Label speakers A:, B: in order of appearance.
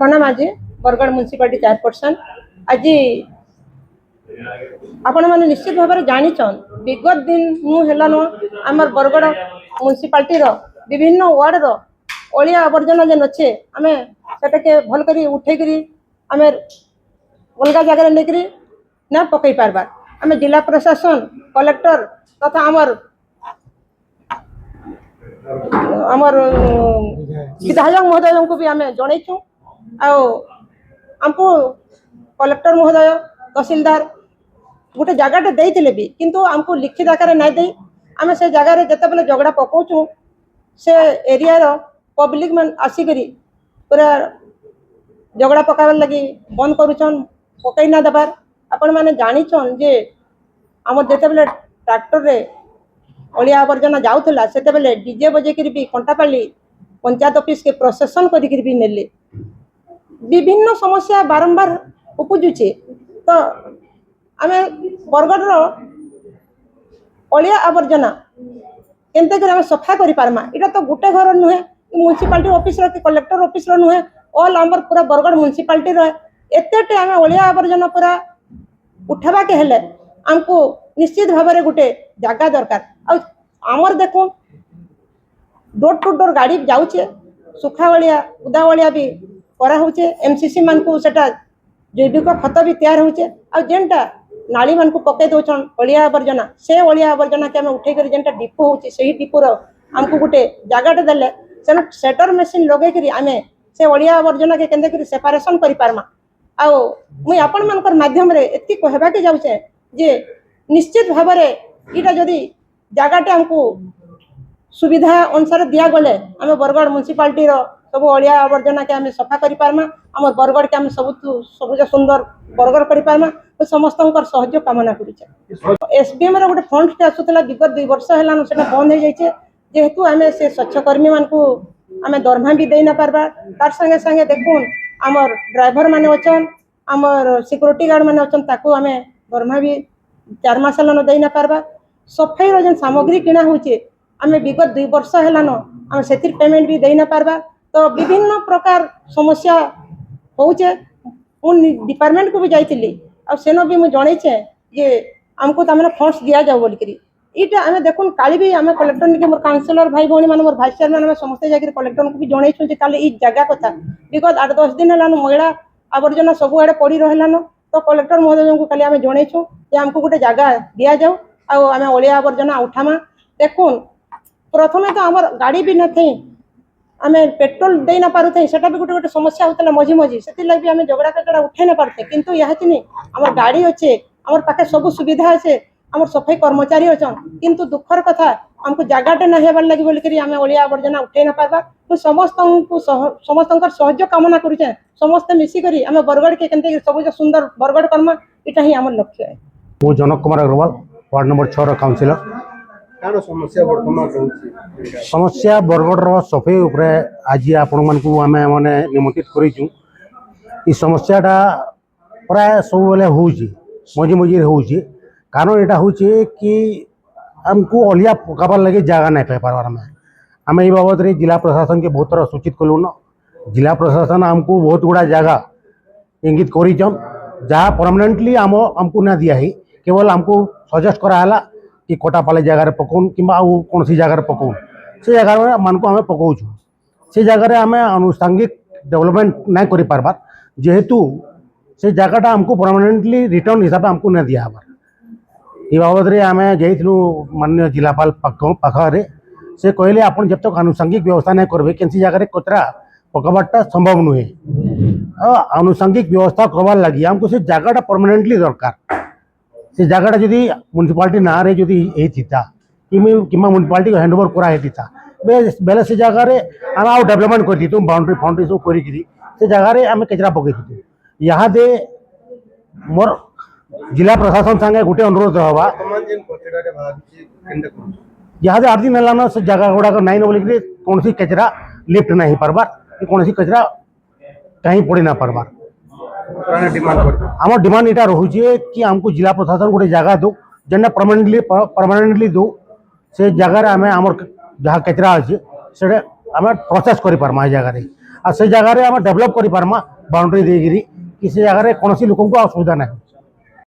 A: प्रणाम। आज Bargarh municipality chairperson आज आपण मैंने निश्चित भाव में जानीछन विगत दिन मुलान आमर बरगढ़ म्यूनिसिपालिटी विभिन्न वार्ड अलिया आवर्जना जेन अच्छे आम से भल कर उठे आम अलग जगह लेकर ना पकई पार्बार आम जिला प्रशासन कलेक्टर तथा आमर विधायक महोदय को भी आम जनईचु आमको कलेक्टर महोदय तहसीलदार गोटे जगह देते भी किंतु आमको लिखित आकार ना दे आम से जगह जिते बेले झगड़ा पकाऊँ से एरिया पब्लिक मान आसिक पूरा झगड़ा पकावर लगी बंद करुचन पकई ना देवार आपण मैंने जानीछन जे आम जिते बेले ट्रैक्टर रे अलिया आवर्जना जाऊला से डीजे बजेकर भी कंटापाली पंचायत ऑफिस के प्रोसेसन करी भी नेले विभिन्न समस्या बारंबार उपजुचे तो आम बरगढ़ अलिया आवर्जना केनते कर सफा कर पारमा इटा तो गोटे घर नुहे म्यूनिसिपालिटी ऑफिस कि कलेक्टर ऑफिस नुहे ऑल आमर पूरा बरगढ़ म्यूनिसिपालिटी एते आम अलिया आवर्जना पूरा उठावा के हेले आमको निश्चित भाव में गोटे जगह दरकार आमर देखो डोर टू डोर गाड़ी जाऊे सुखा वालिया उदा वालिया भी करा होचे एमसीसी मान को सेटा जैविक खत भी तैयार होचे आ जेनटा नाली मान को पके दउछन अलिया आवर्जना से अलिया आवर्जना के हम उठे कर जेनटा डिपो होचे सही डिपोर हमको गोटे जगह देले सेन सेटर मशीन लगे करी आमे से अलिया आवर्जना के केंदे करी सेपरेशन करि पारमा आ मुई आपण मानकर माध्यम रे एति कहबा के जाउछे जे निश्चित भाव में इटा जदि जगहटे हमको सुविधा अनुसार दिया गले आम बरगढ़ म्यूनिसिपालिटी सब अलिया आवर्जना के आम सफा कर पार्मा आम बरगढ़ के आम सबुज सुंदर बरगढ़ कर पार्मा समस्त सहयोग कामना करुचे एसडीएम गोटे फंड आसूला विगत 2 वर्ष है बंद हो जाए जेहेतु आम से स्वच्छकर्मी मान को आम दरमा भी दे ना पार्बा तार संगे संगे देखुन आमर ड्राइवर माने अच्छन आमर सिक्योरिटी गार्ड माने अच्छन ताकू आम दरमा भी 4 मास दे ना पार्बा सफाई जेन सामग्री किणा होचे आम विगत 2 वर्ष है आम से पेमेंट भी दे ना पार्बा तो विभिन्न प्रकार समस्या होचे डिपार्टमेंट को भी जाइली सेन भी मुझे जनईचे जे आमको तमें फंड्स दिया जाओ बोलिकी इटा आम देखुन काली भी आम कलेक्टर निके मोर काउंसिलर भाई भौणी मान मोर भाइस चेयरमैन समस्ते जाकर कलेक्टर को भी जनईचु काली ई जगह कथा विगत 8-10 दिन है महिला आवर्जना सब आड़े पड़ी रहा तो कलेक्टर महोदय को खाली आम जनईचु जे आमको गोटे जगह दि जाऊ आम अलिया आवर्जना उठामा देखुन प्रथमे तो आम गाड़ी भी न थी आम पेट्रोल दे ना पारे से भी गोटे गोटे समस्या होता मझी मझी से भी आम झगड़ा कचड़ा उठे ना पारे किंतु यहाँ आम गाड़ी अच्छे आम पाखे सब सुविधा अच्छे आम सफाई कर्मचारी अच्छा किंतु दुखर कथा आमको जगहटे ना हेबार लगे बोलिकी आम अलिया आवर्जना उठे ना पार्बा समस्त सहयोग कामना करुचे समस्ते मिसिक आम बरगढ़ के केंते सबुज सुंदर बरगढ़ कर्मा इटा ही आम लक्ष्य है।
B: वो Janak Kumar Agrawal ward number 6 councillor समस्या बरगढ़ सफाई उपरे आज आपण मानकु आमे माने निमंत्रित करिचु ई समस्याटा प्राय सब बेले होउची मझी मझी होउची कारण एटा होउची कि हमको अलिया पकाबार लगे जगह नहीं पाई पारबार आम ये बाबद रे जिला प्रशासन के बहुत तरह सूचित कलु न जिला प्रशासन हमको बहुत गुड़ा जगह इंगित करिचन जहाँ परमानेंटली हमको ना दिया ही केवल हमको सजेस्ट कराला कि कोटापाली जगह पकाउन कि कौन सी जगह पकाउन से जगह मान को आम पकाऊँ से जगह आम आनुषंगिक डेवलपमेंट नहीं कर पार्बार जेहेतु से जगहटा हमको परमानेंटली रिटर्न हिसाब से हमको नहीं दिया ये बाबद रे आम जाइलु माननीय जिलापाल पाखे से कहले आप जब तक आनुषंगिक व्यवस्था नहीं करेंगे कैसी जगह कचरा पकाबार्टा संभव नुहे आनुषंगिक व्यवस्था करवार लगी हमको से जगहटा परमानेंटली दरकार से जगहटा जदि म्यूनिसिपालिटी ना रे जदि होता कि म्यूनिसिपालिटी को हैंडओवर कराता बेले से जगह आम आउ डेवलपमेंट कर बाउंड्री फाउंड्री सब करी से जगह आम कचरा पकई यहाँ दे मोर जिला प्रशासन संगे गोटे अनुरोध हवा यहाँ दे 8 दिन है से जगह गुड़ाक नाइन बोलिक कौन सी कचरा लिफ्ट नहीं हो पार्बार कि कौन सी कचरा कहीं पड़ी ना पार्बार आम डिमांड इटा रोचे कि आमको जिला प्रशासन गोटे जगह दो जेना परमानेंटली दो से जगह आम आम जहाँ कचरा अच्छे से आम प्रोसेस कर पार्मा जगह আর সেই জায়গায় আমি ডেভেলপ করে পারমা বাউন্ডারি ଦେଇକିরি कि से जगह कौन लोक असुविधा ना